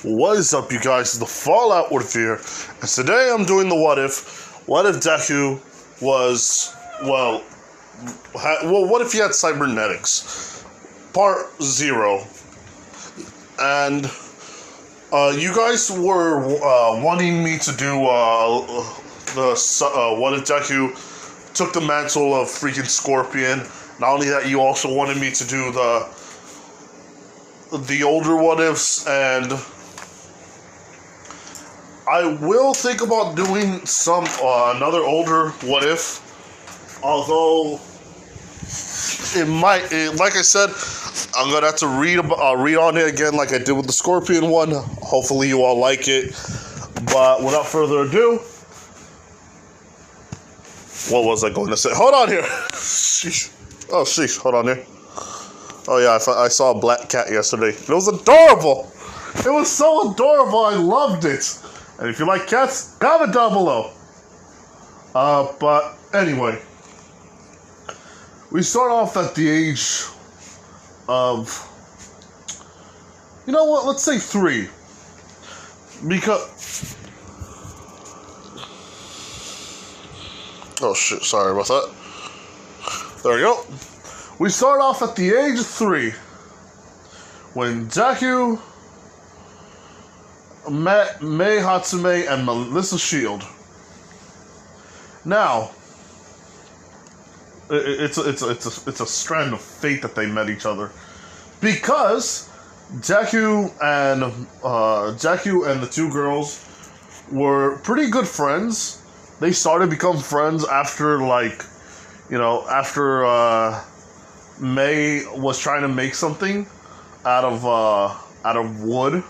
What is up, you guys? It's the Fallout with here, and today I'm doing the what if. What if Deku was, what if he had cybernetics? Part 0. And you guys were wanting me to do what if Deku took the mantle of freaking Scorpion. Not only that, you also wanted me to do the older what ifs, and I will think about doing some another older what if, although it might, like I said, I'm gonna have to read on it again like I did with the Scorpion one. Hopefully you all like it, but without further ado, what was I going to say? Hold on here. Sheesh. Oh, sheesh. Hold on here. Oh, yeah, I saw a black cat yesterday. It was adorable. It was so adorable. I loved it. And if you like cats, comment down below. But anyway, we start off at the age of, you know what? Let's say 3. Because, oh shit, sorry about that. There we go. We start off at the age of 3, when Deku met Mei Hatsume and Melissa Shield. Now, it's a strand of fate that they met each other, because Deku and the two girls were pretty good friends. They started to become friends after, like, you know, after Mei was trying to make something out of wood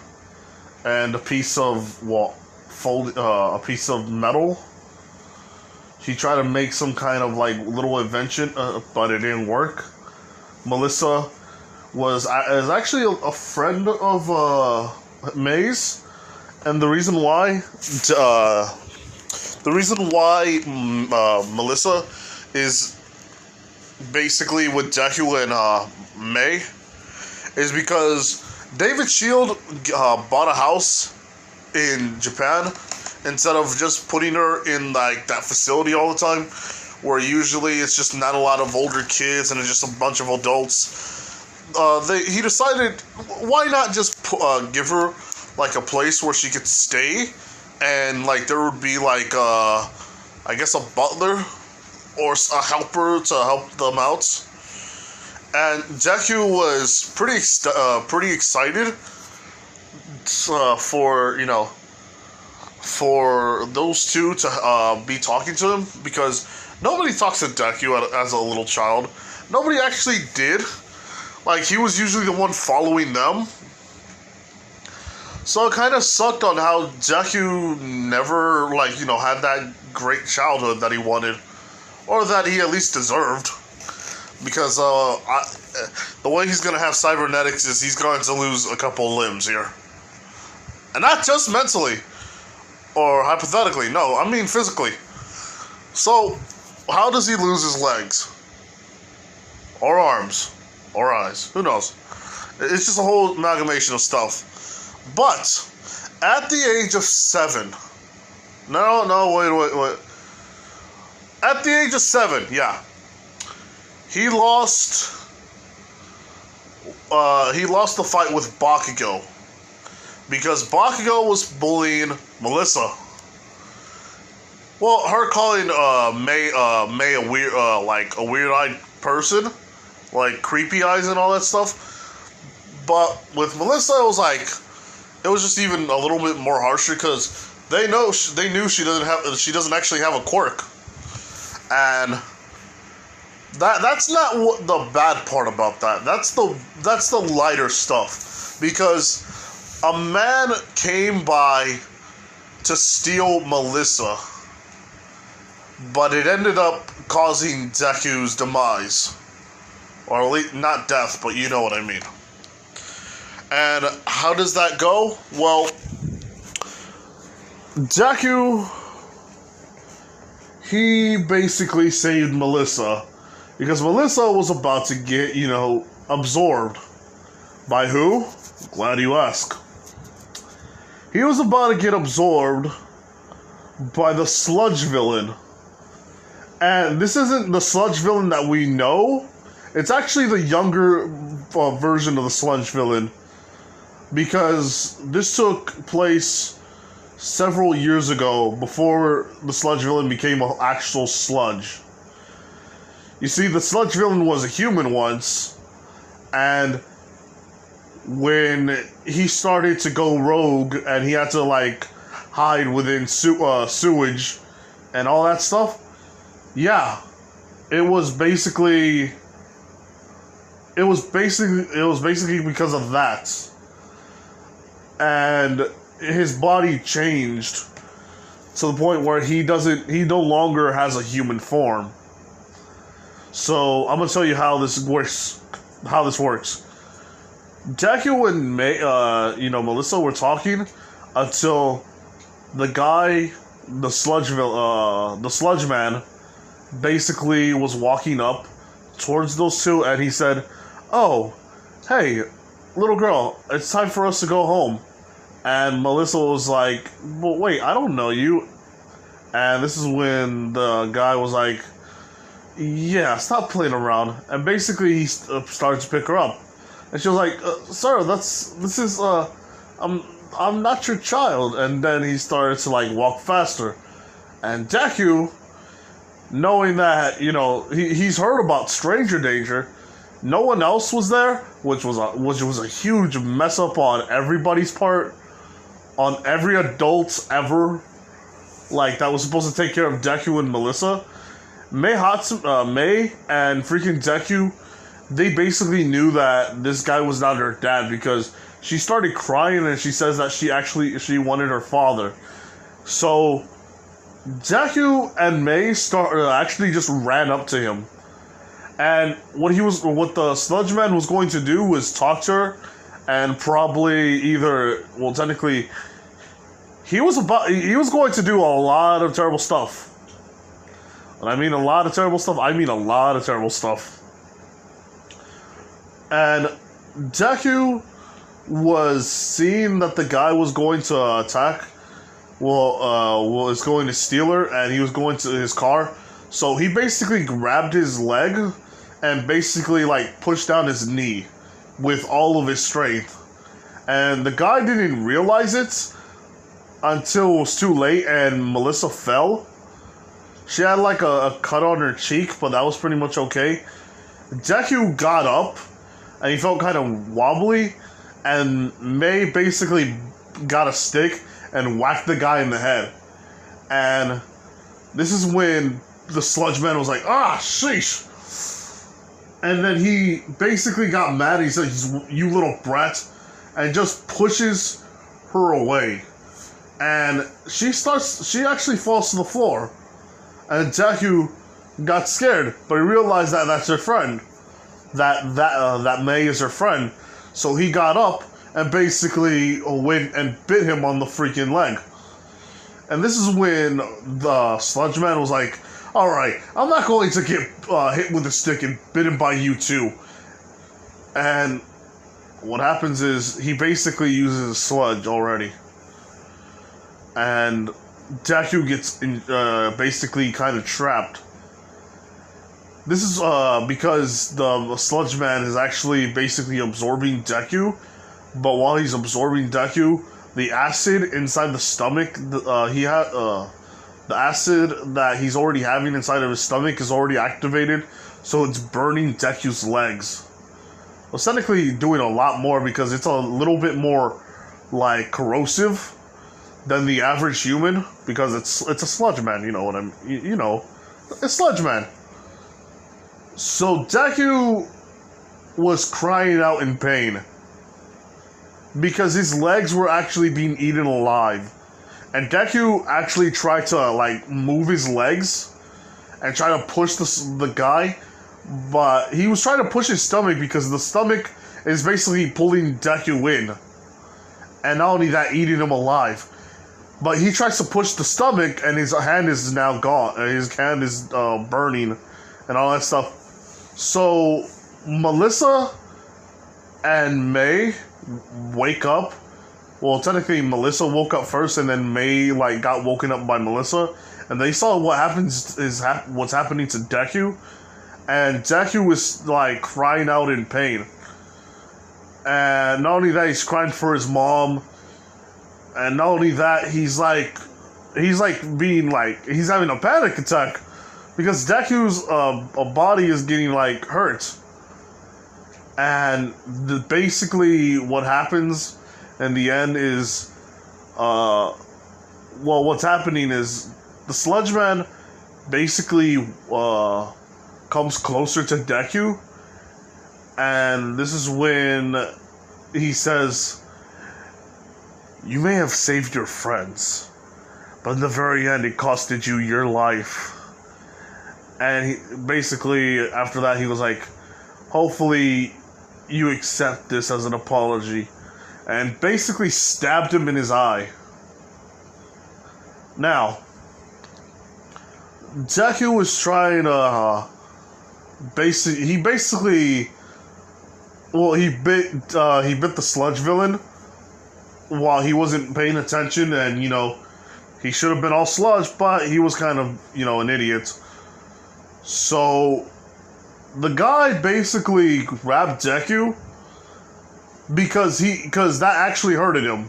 and a piece of a piece of metal. She tried to make some kind of like little invention, but it didn't work. Melissa is actually a friend of Mei's, and the reason why Melissa is basically with Deku and Mei is because David Shield bought a house in Japan instead of just putting her in like that facility all the time, where usually it's just not a lot of older kids and it's just a bunch of adults. He decided, why not just give her like a place where she could stay, and like there would be like I guess a butler or a helper to help them out. And Deku was pretty excited for those two to be talking to him, because nobody talks to Deku as a little child. Nobody actually did. Like, he was usually the one following them. So it kind of sucked on how Deku never, like, you know, had that great childhood that he wanted, or that he at least deserved. Because the way he's going to have cybernetics is he's going to lose a couple limbs here. And not just mentally, or hypothetically, no, I mean physically. So, how does he lose his legs? Or arms? Or eyes? Who knows? It's just a whole amalgamation of stuff. But, at the age of 7... No, wait. At the age of 7, yeah. He lost the fight with Bakugo, because Bakugo was bullying Melissa. Well, her calling Mei a weird a weird-eyed person, like creepy eyes and all that stuff. But with Melissa, it was just even a little bit more harsher, because they knew she doesn't actually have a quirk, and that's not what the bad part about that. That's the lighter stuff, because a man came by to steal Melissa, but it ended up causing Deku's demise, or at least not death, but you know what I mean. And how does that go? Well, Deku, he basically saved Melissa, because Melissa was about to get, absorbed by who? Glad you ask. He was about to get absorbed by the sludge villain. And this isn't the sludge villain that we know. It's actually the younger version of the sludge villain. Because this took place several years ago, before the sludge villain became an actual sludge. You see, the sludge villain was a human once, and when he started to go rogue and he had to like hide within sewage and all that stuff, yeah, it was basically because of that. And his body changed to the point where he no longer has a human form. So I'm gonna tell you how this works. Deku and Melissa were talking until the guy, the sludge man, basically was walking up towards those two, and he said, "Oh, hey, little girl, it's time for us to go home." And Melissa was like, "Well, wait, I don't know you." And this is when the guy was like, "Yeah, stop playing around." And basically he started to pick her up. And she was like, "Sir, I'm not your child." And then he started to like walk faster. And Deku, knowing that, he's heard about stranger danger, no one else was there, which was a huge mess up on everybody's part. On every adult ever, like, that was supposed to take care of Deku and Melissa. May and freaking Deku, they basically knew that this guy was not her dad, because she started crying and she says that she wanted her father. So Deku and May actually just ran up to him, and what the sludge man was going to do was talk to her, and probably technically he was going to do a lot of terrible stuff. When I mean a lot of terrible stuff, I mean a lot of terrible stuff. And Deku was seeing that the guy was going to attack, was going to steal her, and he was going to his car. So he basically grabbed his leg and basically like pushed down his knee with all of his strength. And the guy didn't realize it until it was too late, and Melissa fell. She had like a cut on her cheek, but that was pretty much okay. Deku got up, and he felt kind of wobbly, and May basically got a stick and whacked the guy in the head. And this is when the sludge man was like, "Ah, sheesh." And then he basically got mad. He said, "You little brat," and just pushes her away. And she actually falls to the floor. And Deku got scared, but he realized that that's her friend. That May is her friend. So he got up and basically went and bit him on the freaking leg. And this is when the sludge man was like, "Alright, I'm not going to get hit with a stick and bitten by you too." And what happens is he basically uses sludge already. And Deku gets basically kind of trapped. This is because the sludge man is actually basically absorbing Deku, but while he's absorbing Deku, the acid inside the stomach, the acid that he's already having inside of his stomach is already activated, so it's burning Deku's legs. Well, it's technically doing a lot more because it's a little bit more like corrosive than the average human, because it's a sludge man, you know what I mean? It's sludge man. So Deku was crying out in pain because his legs were actually being eaten alive. And Deku actually tried to like move his legs and try to push the guy, but he was trying to push his stomach because the stomach is basically pulling Deku in. And not only that, eating him alive. But he tries to push the stomach, and his hand is now gone. His hand is burning, and all that stuff. So Melissa and May wake up. Well, technically, Melissa woke up first, and then May like got woken up by Melissa, and they saw what's happening to Deku, and Deku was like crying out in pain. And not only that, he's crying for his mom, and not only that, he's having a panic attack because Deku's body is getting like hurt. And basically, what happens in the end is, what's happening is the Sludge Man basically comes closer to Deku, and this is when he says, "You may have saved your friends, but in the very end, it costed you your life." And basically, after that, he was like, "Hopefully, you accept this as an apology," and basically stabbed him in his eye. Now, Deku was trying to he bit the Sludge villain while he wasn't paying attention, and he should have been all sludge, but he was kind of an idiot. So the guy basically grabbed Deku because that actually hurted him,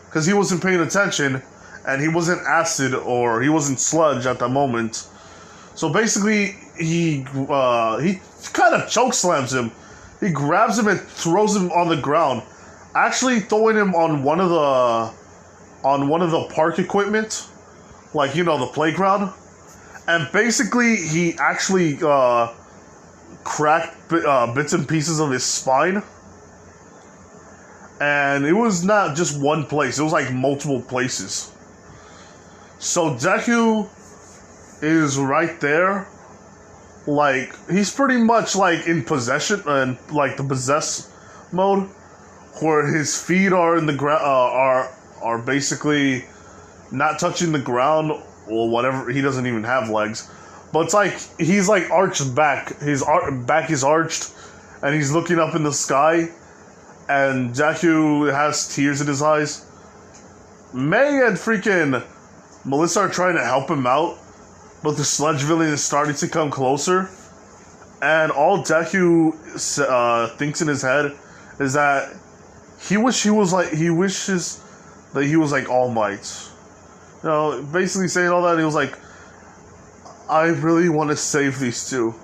because he wasn't paying attention and he wasn't acid or he wasn't sludge at the moment. So basically he kind of choke slams him. He grabs him and throws him on the ground, actually throwing him on one of the park equipment, like the playground. And basically he actually cracked bits and pieces of his spine. And it was not just one place, it was like multiple places. So Deku is right there, like he's pretty much like in possession and like the possess mode, where his feet are in the ground, are basically not touching the ground or whatever. He doesn't even have legs, but it's like he's like arched back. His back is arched, and he's looking up in the sky. And Deku has tears in his eyes. May and freaking Melissa are trying to help him out, but the sludge villain is starting to come closer. And all Deku thinks in his head is that he wishes that he was like All Might. Basically saying all that, he was like, I really want to save these two.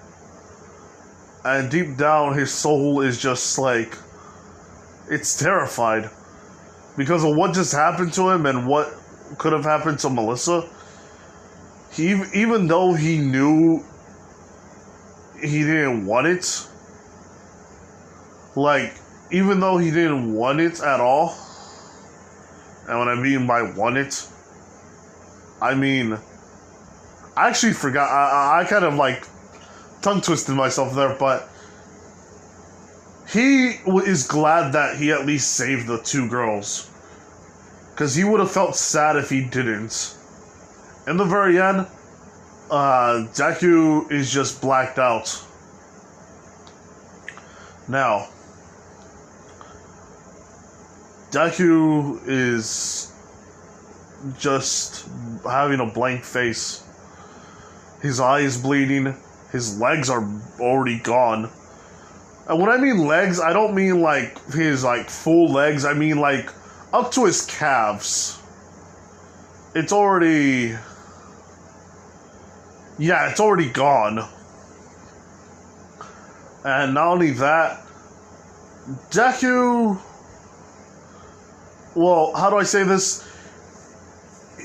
And deep down, his soul is just like, it's terrified because of what just happened to him and what could have happened to Melissa. Even though he knew he didn't want it, like, even though he didn't want it at all, and what I mean by want it, I mean, I actually forgot, I kind of like tongue twisted myself there, but he is glad that he at least saved the two girls, because he would have felt sad if he didn't. In the very end, Deku is just blacked out. Now, Deku is just having a blank face. His eye is bleeding. His legs are already gone. And when I mean legs, I don't mean like his like full legs. I mean like up to his calves. It's already gone. And not only that, Deku, well, how do I say this?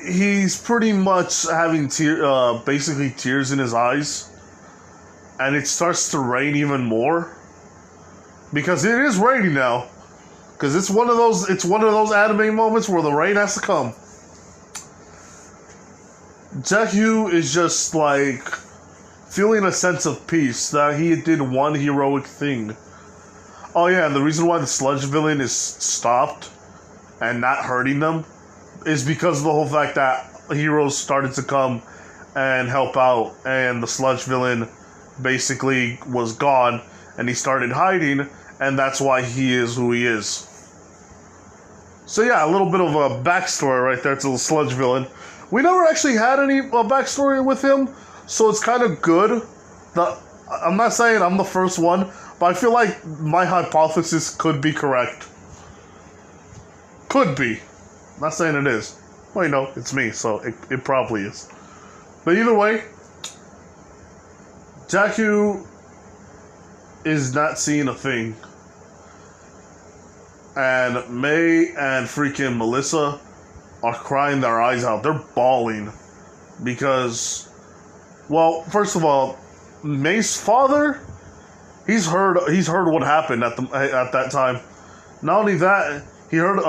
He's pretty much having basically tears in his eyes, and it starts to rain even more. Because it is raining now. Because it's one of those anime moments where the rain has to come. Deku is just like feeling a sense of peace that he did one heroic thing. Oh yeah, and the reason why the sludge villain is stopped and not hurting them is because of the whole fact that heroes started to come and help out, and the sludge villain basically was gone, and he started hiding, and that's why he is who he is. So yeah, a little bit of a backstory right there to the Sludge villain. We never actually had any backstory with him, so it's kind of good. I'm not saying I'm the first one, but I feel like my hypothesis could be correct. Could be. I'm not saying it is. Well, you know, it's me, so it probably is. But either way, Deku is not seeing a thing. And May and freaking Melissa are crying their eyes out. They're bawling. Because, well, first of all, May's father, he's heard what happened at that time. Not only that, he heard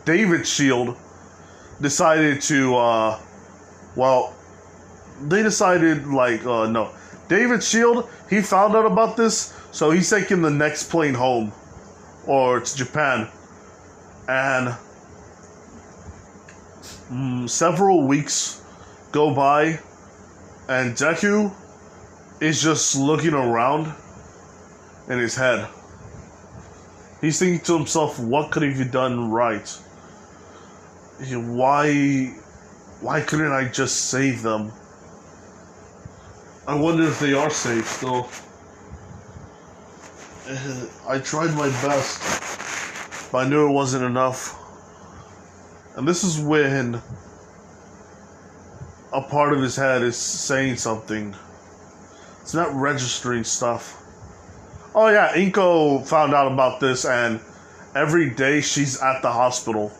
David's shield decided to they decided no. David's shield, he found out about this, so he's taking the next plane home or to Japan. And several weeks go by and Deku is just looking around in his head. He's thinking to himself, what could he have done right? Why couldn't I just save them? I wonder if they are safe still. I tried my best, but I knew it wasn't enough. And this is when a part of his head is saying something. It's not registering stuff. Oh yeah, Inko found out about this, and every day she's at the hospital.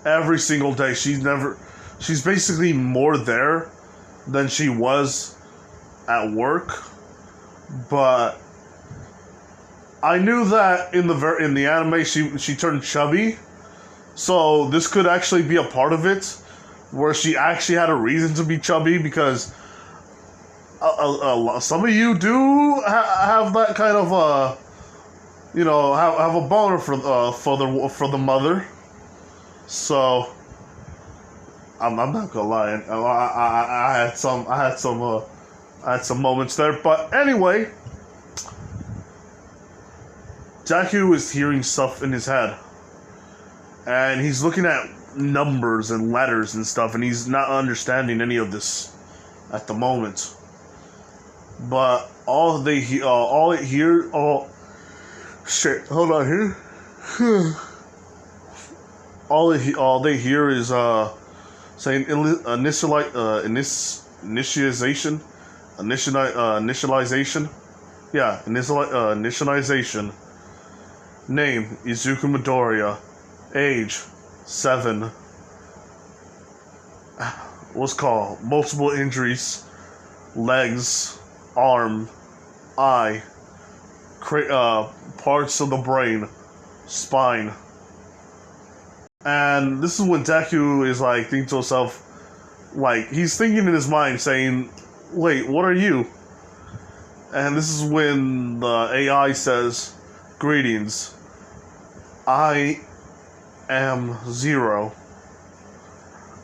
Every single day. She's basically more there than she was at work. But I knew that in the anime she turned chubby. So this could actually be a part of it, where she actually had a reason to be chubby, because some of you do have that kind of have a boner for the mother. So I'm not gonna lie, I had some moments there. But anyway, Deku is hearing stuff in his head, and he's looking at numbers and letters and stuff, and he's not understanding any of this at the moment. But all they hear is saying initialization. Yeah, initialization. Name Izuku Midoriya. Age 7. What's called multiple injuries. Legs, arm, eye, parts of the brain, spine. And this is when Deku is thinking to himself, he's thinking in his mind saying, wait, what are you? And this is when the AI says, greetings, I am Zero.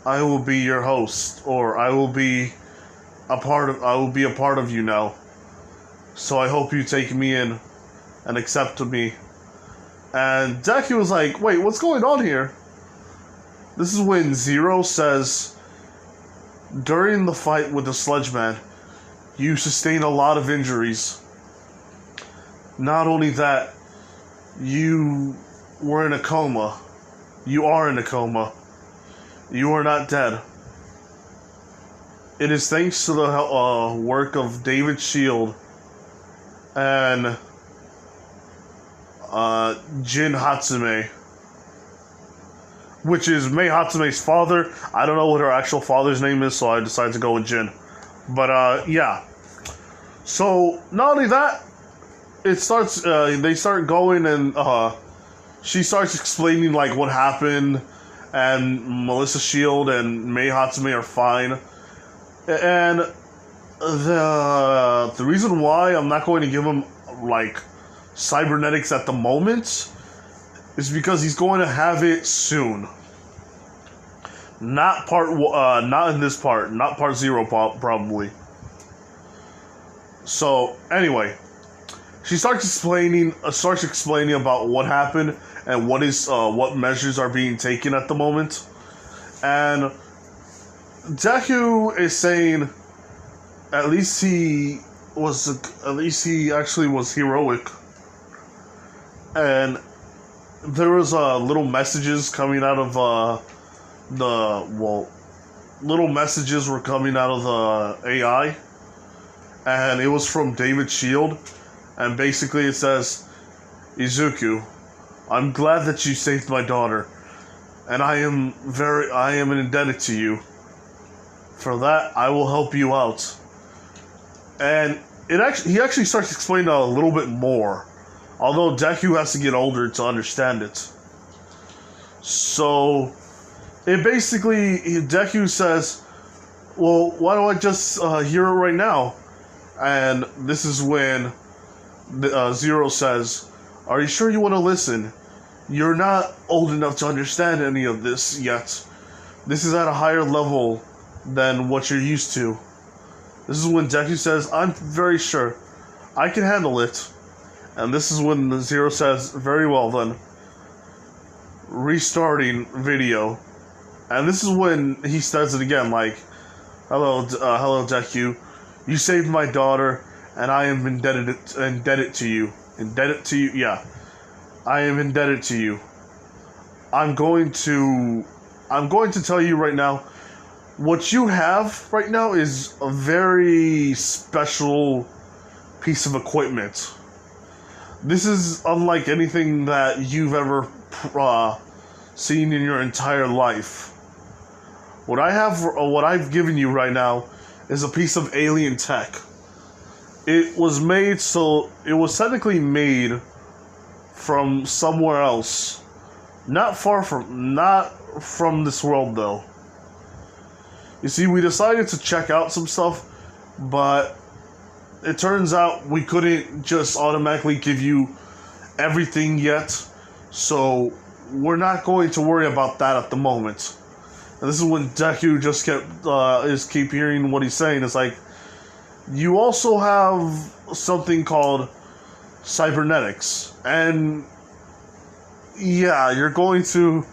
I will be your host, or I will be a part of you now. So I hope you take me in and accept me. And Deku was like, wait, what's going on here? This is when Zero says, during the fight with the Sludge Man, you sustained a lot of injuries. Not only that, you were in a coma. You are in a coma. You are not dead. It is thanks to the work of David Shield and Jin Hatsume, which is Mei Hatsume's father. I don't know what her actual father's name is, so I decided to go with Jin. But yeah. So not only that, it starts. They start going, and she starts explaining what happened, and Melissa Shield and Mei Hatsume are fine. And the reason why I'm not going to give him cybernetics at the moment is because he's going to have it soon. Not in this part, not part 0 probably. So anyway, she starts explaining about what happened and what measures are being taken at the moment. And Deku is saying at least he actually was heroic. And there was little messages coming out of little messages were coming out of the AI, and it was from David Shield, and basically it says, "Izuku, I'm glad that you saved my daughter, and I am indebted to you. For that, I will help you out." And he actually starts explaining a little bit more, although Deku has to get older to understand it. So, Deku says, "Well, why don't I just hear it right now?" And this is when Zero says, "Are you sure you want to listen? You're not old enough to understand any of this yet. This is at a higher level than what you're used to." This is when Deku says, "I'm very sure. I can handle it." And this is when the Zero says, "Very well then. Restarting video." And this is when he says it again, like, hello Deku. You saved my daughter, and I am indebted to you. Indebted to you? Yeah. I am indebted to you. I'm going to tell you right now, what you have right now is a very special piece of equipment. This is unlike anything that you've ever seen in your entire life. What I've given you right now is a piece of alien tech. It was technically made from somewhere else. Not from this world though. You see, we decided to check out some stuff, but it turns out we couldn't just automatically give you everything yet, so we're not going to worry about that at the moment. And this is when Deku just keep hearing what he's saying. It's like, you also have something called cybernetics, and yeah, you're going to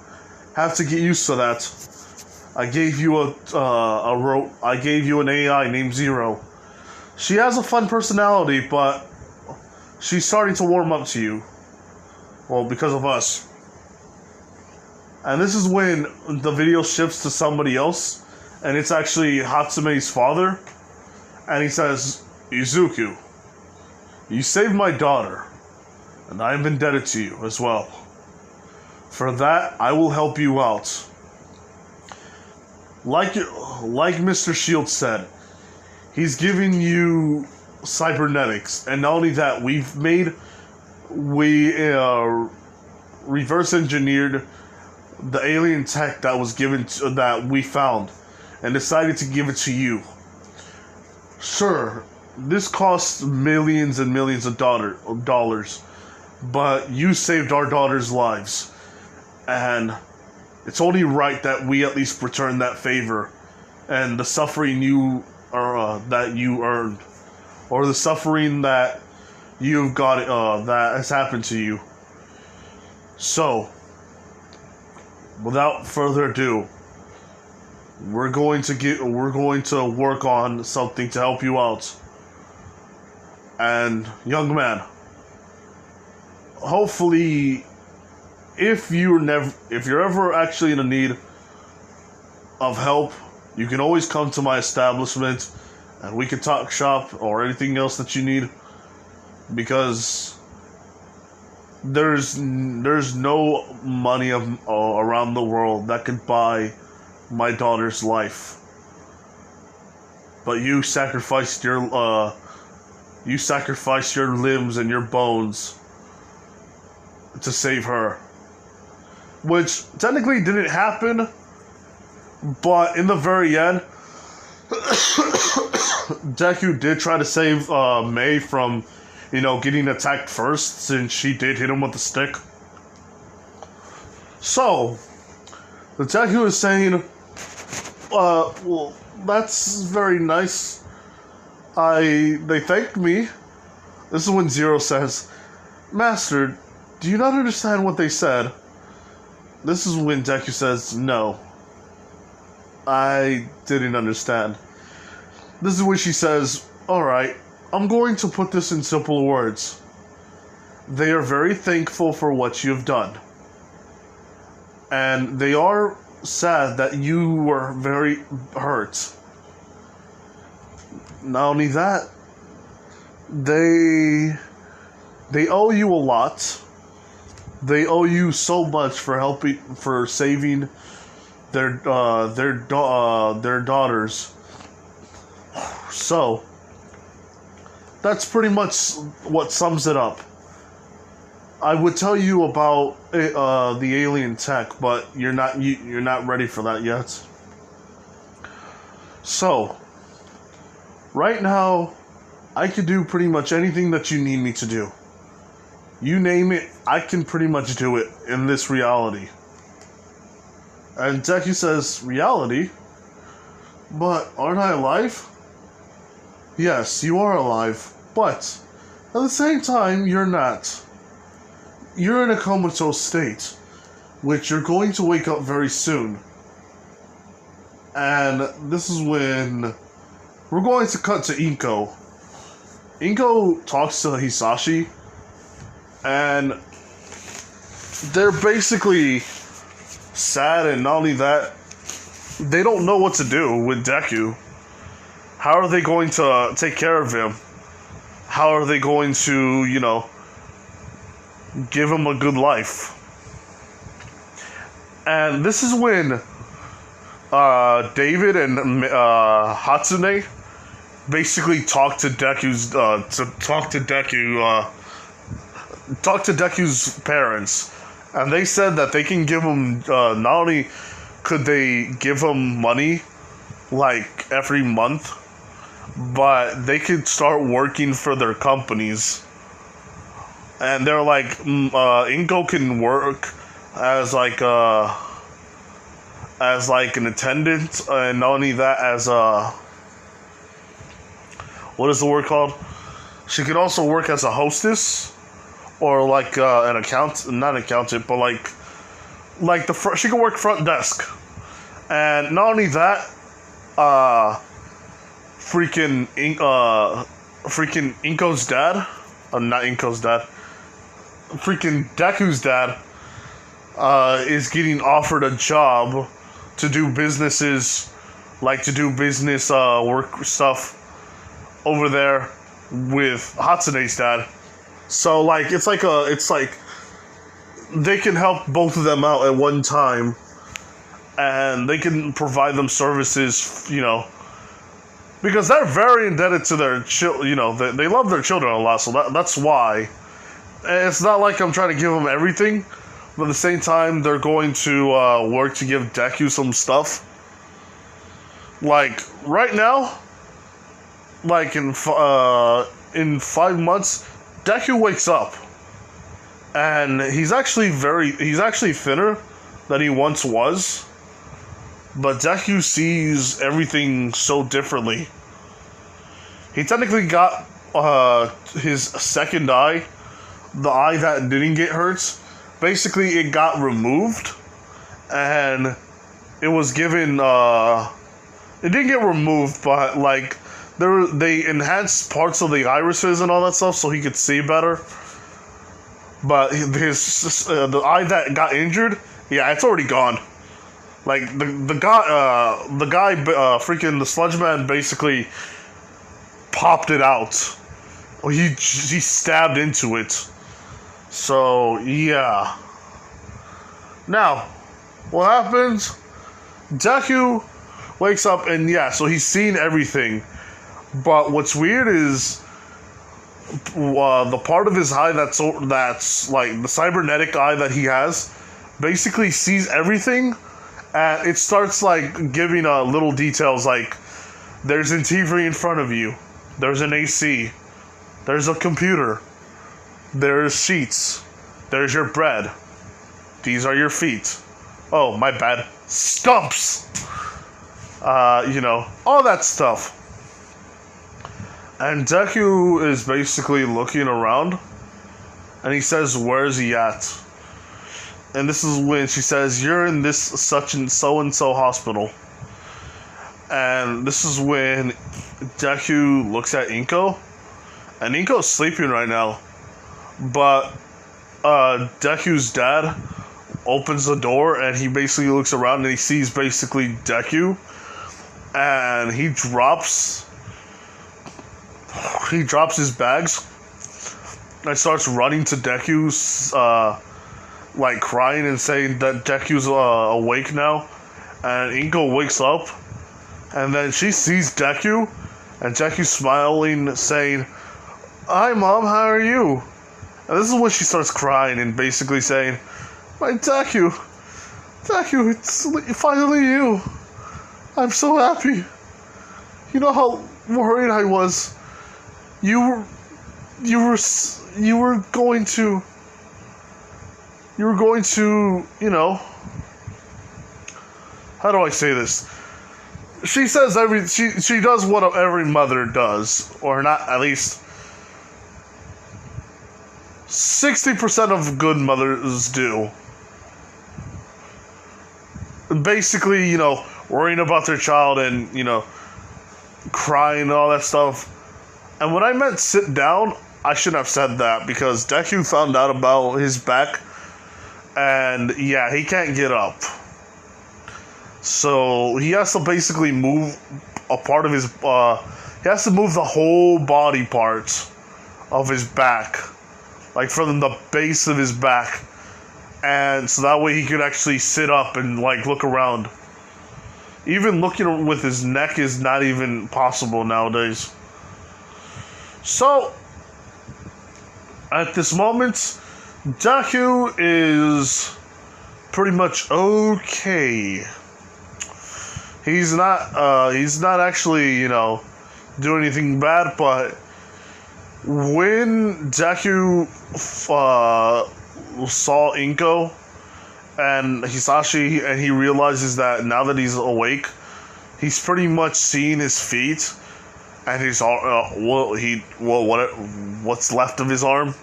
have to get used to that. I gave you I gave you an AI named Zero. She has a fun personality, but she's starting to warm up to you. Well, because of us. And this is when the video shifts to somebody else, and it's actually Hatsume's father. And he says, "Izuku, you saved my daughter, and I am indebted to you as well. For that, I will help you out. Like Mr. Shield said, he's giving you cybernetics, and not only that, we reverse engineered the alien tech that was that we found, and decided to give it to you. Sure, this costs millions and millions of dollars, but you saved our daughter's lives, and it's only right that we at least return that favor, and the suffering that you earned, or the suffering that you've got that has happened to you. So, without further ado, we're going to work on something to help you out. And young man, hopefully, if you're ever actually in a need of help, you can always come to my establishment, and we can talk shop or anything else that you need, because there's no money around the world that could buy my daughter's life. But you sacrificed your limbs and your bones to save her. Which technically didn't happen, but in the very end, Deku did try to save Mei from, getting attacked first, since she did hit him with a stick. So, the Deku is saying, well, that's very nice. They thanked me. This is when Zero says, Master, do you not understand what they said? This is when Deku says, no. I didn't understand. This is when she says, alright, I'm going to put this in simple words. They are very thankful for what you've done. And they are sad that you were very hurt. Not only that, they owe you a lot. They owe you so much for saving their daughters. So that's pretty much what sums it up. I would tell you about the alien tech, but you're not ready for that yet. So right now, I can do pretty much anything that you need me to do. You name it, I can pretty much do it in this reality. And Deku says, reality? But aren't I alive? Yes, you are alive, but at the same time, you're not. You're in a comatose state, which you're going to wake up very soon. And this is when we're going to cut to Inko. Inko talks to Hisashi, and they're basically sad, and not only that, they don't know what to do with Deku. How are they going to take care of him? How are they going to, give him a good life? And this is when David and Hatsune basically talk to Deku's parents, and they said that they can give him not only could they give him money like every month, but they could start working for their companies. And they're like, Inko can work as like an attendant, and not only that, as what is the word called? She could also work as a hostess, or like an not accountant, but like she could work front desk. And not only that, freaking Inko's dad, not Inko's dad, freaking Deku's dad, is getting offered a job to do business work stuff over there with Hatsune's dad. So like it's like they can help both of them out at one time, and they can provide them services, because they're very indebted to their children. They love their children a lot, so that's why. And it's not like I'm trying to give them everything, but at the same time, they're going to work to give Deku some stuff. Like right now, like in 5 months, Deku wakes up, and he's actually thinner than he once was. But Deku sees everything so differently. He technically got his second eye, the eye that didn't get hurt. Basically, it got removed, and it was given. It didn't get removed, but like they enhanced parts of the irises and all that stuff so he could see better. But the eye that got injured, yeah, it's already gone. Like the guy, freaking the sludge man basically popped it out. He stabbed into it. So yeah. Now, what happens? Deku wakes up, and yeah, so he's seen everything. But what's weird is the part of his eye that's like the cybernetic eye that he has basically sees everything. And it starts like giving little details like there's a TV in front of you, there's an AC, there's a computer, there's sheets, there's your bread, these are your feet. Oh, my bad. Stumps! All that stuff. And Deku is basically looking around, and he says, "Where's he at?" And this is when she says, "You're in this such and so hospital." And this is when Deku looks at Inko, and Inko's sleeping right now. But Deku's dad opens the door, and he basically looks around, and he sees basically Deku, and he drops his bags and starts running to Deku's, like crying and saying that Deku's awake now. And Inko wakes up, and then she sees Deku, and Deku's smiling, saying, "Hi, Mom, how are you?" And this is when she starts crying and basically saying, "My Deku, it's finally you. I'm so happy. You know how worried I was. You were going to, you know, how do I say this?" She says she does what every mother does, or not, at least 60% of good mothers do. Basically, worrying about their child and, crying and all that stuff. And when I meant sit down, I shouldn't have said that, because Deku found out about his back, and yeah, he can't get up. So he has to basically move a part of his, he has to move the whole body part of his back, like from the base of his back, and so that way he could actually sit up and like look around. Even looking with his neck is not even possible nowadays. So at this moment, Deku is pretty much okay. He's not actually, doing anything bad, but when Deku saw Inko and Hisashi, and he realizes that now that he's awake, he's pretty much seeing his feet and his what's left of his arm.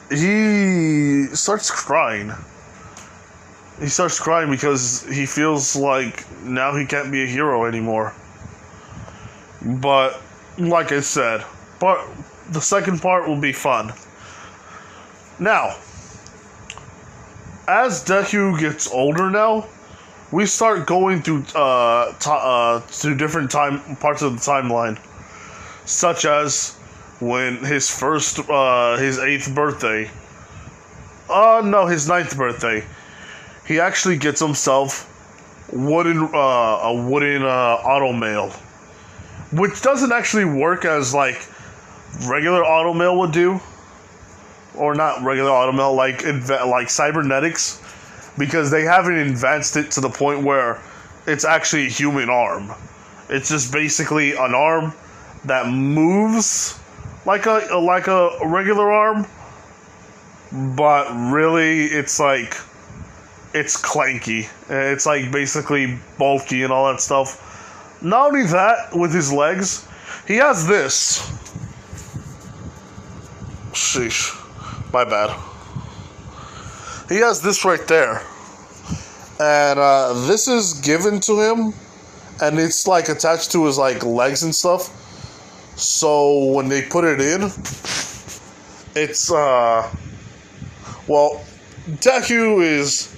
He starts crying. He starts crying because he feels like now he can't be a hero anymore. But like I said, the second part will be fun. Now, as Deku gets older now, we start going through different parts of the timeline, such as when his first his 8th birthday. His 9th birthday. He actually gets himself a wooden automail, which doesn't actually work as like regular automail would do, or not regular automail, like cybernetics, because they haven't advanced it to the point where it's actually a human arm. It's just basically an arm that moves like a regular arm, but really it's clanky. It's like basically bulky and all that stuff. Not only that, with his legs, he has this. Sheesh. My bad. He has this right there. And this is given to him, and it's like attached to his like legs and stuff. So when they put it in, it's Deku is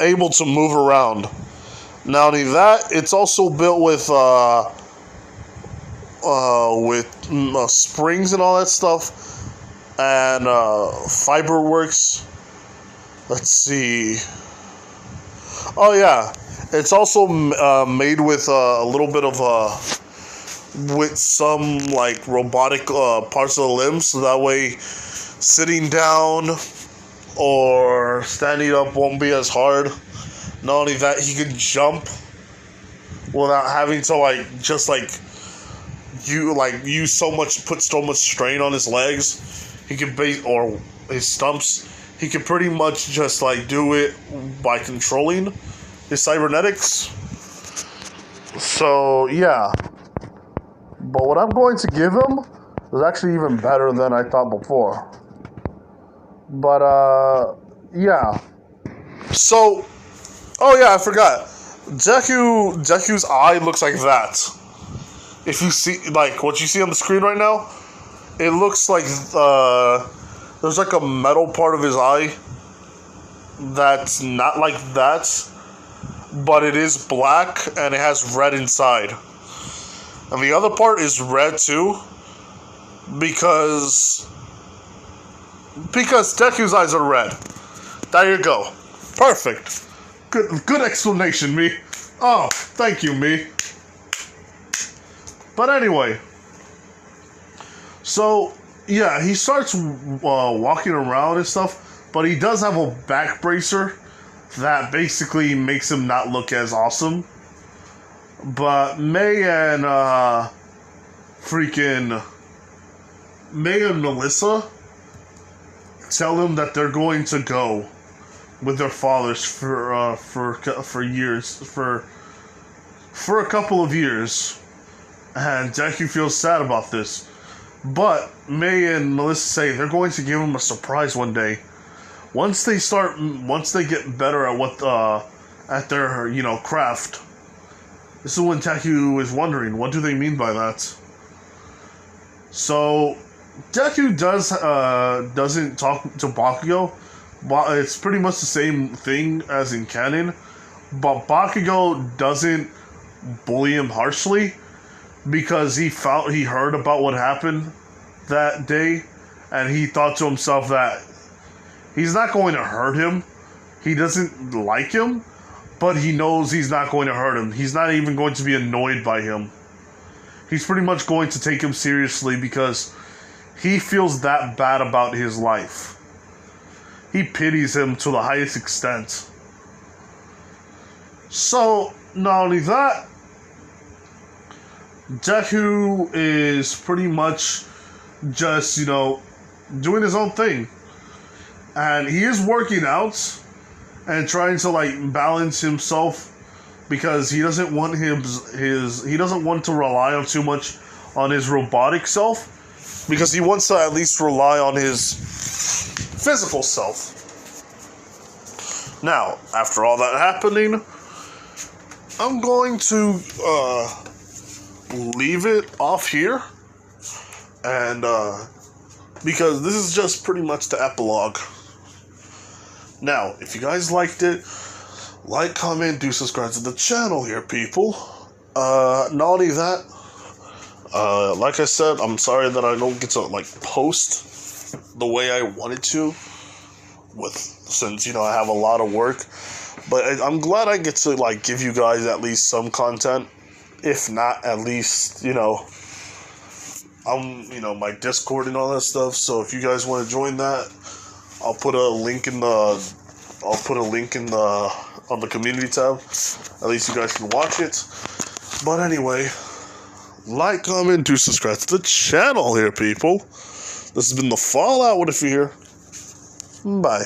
able to move around. Not only that, it's also built with springs and all that stuff, and fiber works. Let's see. Oh yeah, it's also made with a little bit of with some like robotic parts of the limbs, so that way sitting down or standing up won't be as hard. Not only that, he can jump without having to put so much strain on his legs. He can or his stumps. He can pretty much just do it by controlling his cybernetics. So yeah. But what I'm going to give him is actually even better than I thought before. But, yeah. So, oh yeah, I forgot. Deku's eye looks like that. If you see, like, what you see on the screen right now, it looks like, there's like a metal part of his eye that's not like that, but it is black and it has red inside. And the other part is red too, because Deku's eyes are red. There you go. Perfect. Good explanation, me. Oh, thank you, me. But anyway, so yeah, he starts walking around and stuff, but he does have a back bracer that basically makes him not look as awesome. But May and Melissa tell him that they're going to go with their fathers for years, for a couple of years, and Deku feels sad about this. But May and Melissa say they're going to give him a surprise one day. Once they get better at what at their craft. This is when Deku is wondering, what do they mean by that? So Deku doesn't talk to Bakugo. It's pretty much the same thing as in canon, but Bakugo doesn't bully him harshly because he heard about what happened that day, and he thought to himself that he's not going to hurt him. He doesn't like him, but he knows he's not going to hurt him. He's not even going to be annoyed by him. He's pretty much going to take him seriously because he feels that bad about his life. He pities him to the highest extent. So, not only that, Deku is pretty much just, doing his own thing. And he is working out and trying to, balance himself because he doesn't want he doesn't want to rely on too much on his robotic self, because he wants to at least rely on his physical self. Now, after all that happening, I'm going to leave it off here, and because this is just pretty much the epilogue. Now, if you guys liked it, like, comment, do subscribe to the channel here, people. Not only that, like I said, I'm sorry that I don't get to post the way I wanted to, since I have a lot of work. But I'm glad I get to give you guys at least some content, if not at least my Discord and all that stuff. So if you guys want to join that, I'll put a link on the community tab. At least you guys can watch it. But anyway, like, comment, do subscribe to the channel here, people. This has been the Fallout. What if you're here? Bye.